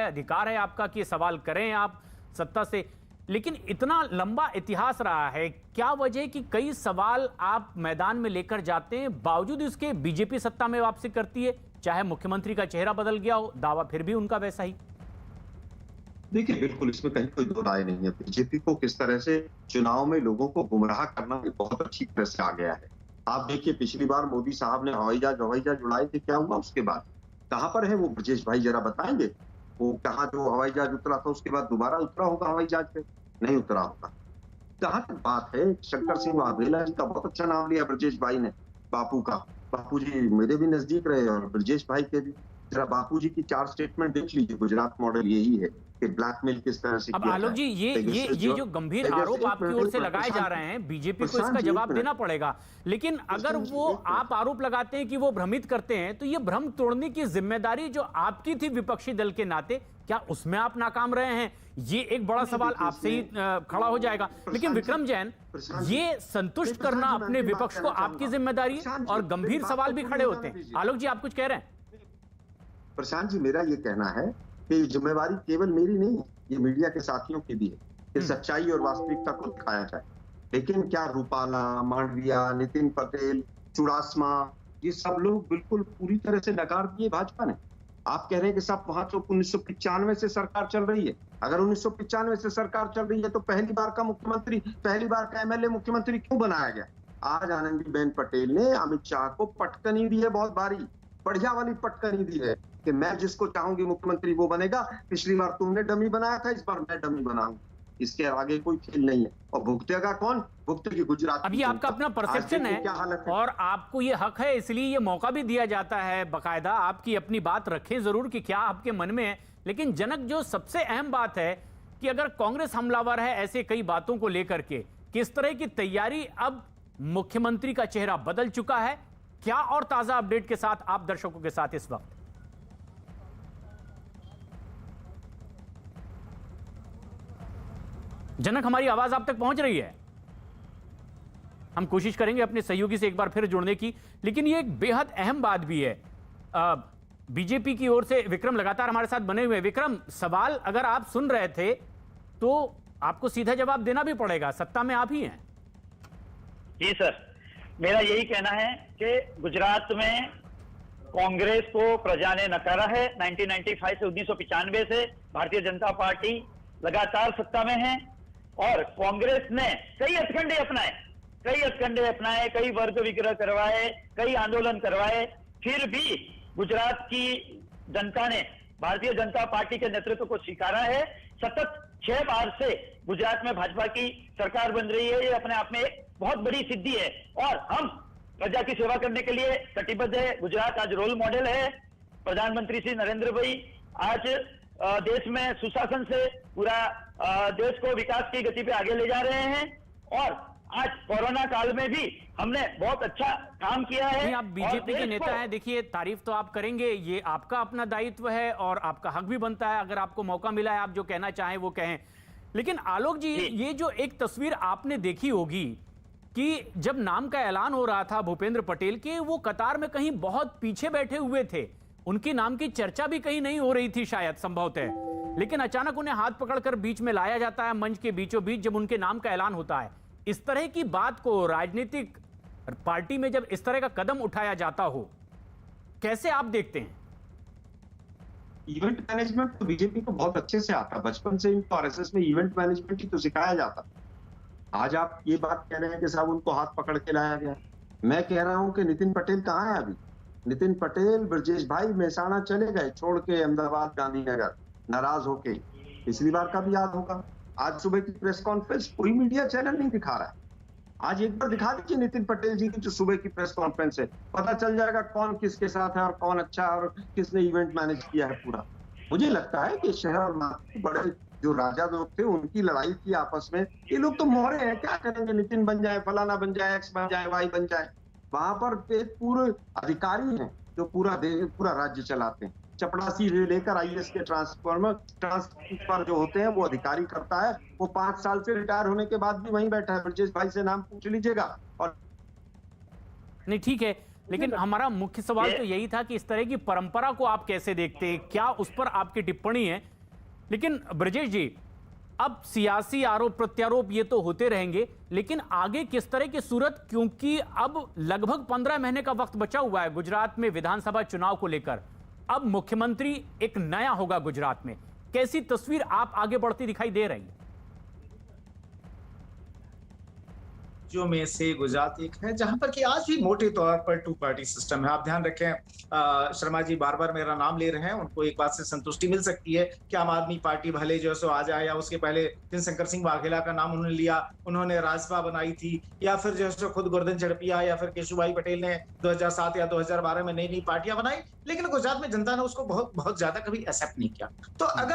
अधिकार है आपका कि सवाल करें आप सत्ता से, लेकिन इतना लंबा इतिहास रहा है, क्या वजह कि कई सवाल आप मैदान में लेकर जाते हैं, बावजूद इसके बीजेपी सत्ता में वापसी करती है, चाहे मुख्यमंत्री का चेहरा बदल गया हो, दावा फिर भी उनका वैसा ही? देखिए, बिल्कुल इसमें कहीं कोई दो राय नहीं है। बीजेपी को किस तरह से चुनाव में लोगों को गुमराह करना बहुत अच्छी तरह से आ गया है। आप देखिए, पिछली बार मोदी साहब ने हवाई जहाज उड़ाए थे, क्या हुआ उसके बाद? कहां पर है वो ब्रजेश भाई, जरा बताएंगे? वो कहाँ जो हवाई जहाज उतरा था उसके बाद दोबारा उतरा होगा हवाई जहाज पे? नहीं उतरा होगा। जहां तक बात है, शंकर सिंह वाघेला जी का बहुत अच्छा नाम लिया ब्रजेश भाई ने, बापू का। बापू जी मेरे भी नजदीक रहे और ब्रजेश भाई के भी। जरा बापू जी की 4 स्टेटमेंट देख लीजिए, गुजरात मॉडल यही है कि ब्लैकमेल किस तरह से अब किया आलोक जाए। जी, ये जो गंभीर आरोप आपकी ओर से लगाए जा रहे हैं, बीजेपी को इसका जवाब देना पड़ेगा, लेकिन अगर वो आप आरोप लगाते हैं कि वो भ्रमित करते हैं, तो ये भ्रम तोड़ने की जिम्मेदारी जो आपकी थी विपक्षी दल के नाते, क्या उसमें आप नाकाम रहे हैं? ये एक बड़ा सवाल आपसे ही खड़ा हो जाएगा। लेकिन विक्रम जैन, ये संतुष्ट करना अपने विपक्ष को आपकी जिम्मेदारी है और गंभीर सवाल भी खड़े होते हैं। आलोक जी, आप कुछ कह रहे हैं? प्रशांत जी, मेरा ये कहना है कि जिम्मेवारी केवल मेरी नहीं है, ये मीडिया के साथियों की भी है कि सच्चाई और वास्तविकता को दिखाया जाए। लेकिन क्या रूपाला, मांडविया, नितिन पटेल, चुड़ासमा, ये सब लोग बिल्कुल पूरी तरह से नकार दिए भाजपा ने। आप कह रहे हैं कि सब वहां तो 1995 से सरकार चल रही है। अगर 1995 से सरकार चल रही है तो पहली बार का एमएलए मुख्यमंत्री क्यों बनाया गया? आज आनंदीबेन पटेल ने अमित शाह को पटकनी दी है, बहुत भारी बढ़िया वाली पटकनी दी है कि मैं जिसको चाहूंगी मुख्यमंत्री वो बनेगा। पिछली बार तुमने डमी बनाया था, इस बार मैं डमी बनाऊंगा। इसके आगे कोई खेल नहीं है। और भुगतेगा कौन? भुगतेगी गुजरात। अब ये आपका अपना परसेप्शन है और आपको ये हक है, इसलिए ये मौका भी दिया जाता है बाकायदा। आपकी अपनी बात रखें जरूर कि क्या आपके मन में है, लेकिन जनक जो सबसे अहम बात है कि अगर कांग्रेस हमलावर है ऐसे कई बातों को लेकर के, किस तरह की तैयारी, अब मुख्यमंत्री का चेहरा बदल चुका है, क्या और ताजा अपडेट के साथ आप दर्शकों के साथ इस वक्त? जनक, हमारी आवाज आप तक पहुंच रही है? हम कोशिश करेंगे अपने सहयोगी से एक बार फिर जुड़ने की, लेकिन ये एक बेहद अहम बात भी है। बीजेपी की ओर से विक्रम लगातार हमारे साथ बने हुए। विक्रम, सवाल अगर आप सुन रहे थे तो आपको सीधा जवाब देना भी पड़ेगा, सत्ता में आप ही हैं। जी सर, मेरा यही कहना है कि गुजरात में कांग्रेस को प्रजा ने नकारा है। 1995 से 1995 से भारतीय जनता पार्टी लगातार सत्ता में है और कांग्रेस ने कई हथकंडे अपनाए, कई वर्ग विग्रह करवाए, कई आंदोलन करवाए, फिर भी गुजरात की जनता ने भारतीय जनता पार्टी के नेतृत्व को स्वीकारा है। सतत 6 बार से गुजरात में भाजपा की सरकार बन रही है। ये अपने आप में एक बहुत बड़ी सिद्धि है और हम प्रजा की सेवा करने के लिए कटिबद्ध है। गुजरात आज रोल मॉडल है। प्रधानमंत्री श्री नरेंद्र भाई आज देश में सुशासन से पूरा देश को विकास की गति पे आगे ले जा रहे हैं और आज कोरोना काल में भी हमने बहुत अच्छा काम किया है। आप बीजेपी के नेता हैं, देखिए तारीफ तो आप करेंगे, ये आपका अपना दायित्व है और आपका हक भी बनता है, अगर आपको मौका मिला है आप जो कहना चाहें वो कहें। लेकिन आलोक जी, ये जो एक तस्वीर आपने देखी होगी कि जब नाम का ऐलान हो रहा था भूपेंद्र पटेल के, वो कतार में कहीं बहुत पीछे बैठे हुए थे, उनके नाम की चर्चा भी कहीं नहीं हो रही थी शायद, संभवतः, लेकिन अचानक उन्हें हाथ पकड़कर बीच में लाया जाता है, मंच के बीचों बीच जब उनके नाम का ऐलान होता है। इस तरह की बात को राजनीतिक पार्टी में जब इस तरह का कदम उठाया जाता हो, कैसे आप देखते हैं? इवेंट मैनेजमेंट तो बीजेपी को बहुत अच्छे से आता, बचपन से इनको आरएसएस में इवेंट मैनेजमेंट ही तो सिखाया जाता। आज आप ये बात कह रहे हैं कि साहब उनको हाथ पकड़ के लाया गया। मैं कह रहा हूं कि नितिन पटेल कहां है अभी? नितिन पटेल, ब्रजेश भाई मेहसाणा चले गए छोड़ के अहमदाबाद, गांधीनगर, नाराज होके। पिछली बार का भी याद होगा, आज सुबह की प्रेस कॉन्फ्रेंस कोई मीडिया चैनल नहीं दिखा रहा है। आज एक बार दिखा दीजिए नितिन पटेल जी की जो सुबह की प्रेस कॉन्फ्रेंस है, पता चल जाएगा कौन किसके साथ है और कौन अच्छा है और किसने इवेंट मैनेज किया है पूरा। मुझे लगता है कि शहर और बड़े जो राजा लोग थे उनकी लड़ाई थी आपस में। ये लोग तो मोहरे हैं, क्या करेंगे, नितिन बन जाए, फलाना बन जाए, एक्स बन जाए, वाई बन जाए। वहां पर एक पूरे अधिकारी हैं जो पूरा राज्य चलाते हैं। चपड़ासी से लेकर आईएएस के ट्रांसफर जो होते हैं वो अधिकारी करता है। वो 5 साल से रिटायर होने के बाद भी वहीं बैठा है। ब्रजेश भाई से नाम पूछ लीजिएगा। और नहीं, ठीक है, लेकिन हमारा मुख्य सवाल तो यही था कि इस तरह की परंपरा को आप कैसे देखते हैं, क्या उस पर आपकी टिप्पणी है लेकिन ब्रजेश जी, अब सियासी आरोप प्रत्यारोप ये तो होते रहेंगे, लेकिन आगे किस तरह की सूरत, क्योंकि अब लगभग 15 महीने का वक्त बचा हुआ है गुजरात में विधानसभा चुनाव को लेकर। अब मुख्यमंत्री एक नया होगा गुजरात में, कैसी तस्वीर आप आगे बढ़ती दिखाई दे रही है? राज्यों में से गुजरात एक है जहां पर कि आज भी मोटे तौर पर टू पार्टी सिस्टम है। आप ध्यान रखें, शर्मा जी बार बार मेरा नाम ले रहे हैं, उनको एक बात से संतुष्टि मिल सकती है कि आम आदमी पार्टी भले जो सो आ जाए, या उसके पहले शंकर सिंह वाघेला का नाम उन्होंने लिया, उन्होंने राजसभा बनाई थी, या फिर जो है खुद गोवर्धन झड़पिया या फिर केशुभाई पटेल ने 2007 या 2012 में नई नई पार्टियां बनाई, लेकिन गुजरात में जनता ने उसको बहुत बहुत ज्यादा कभी एक्सेप्ट नहीं किया। तो अगर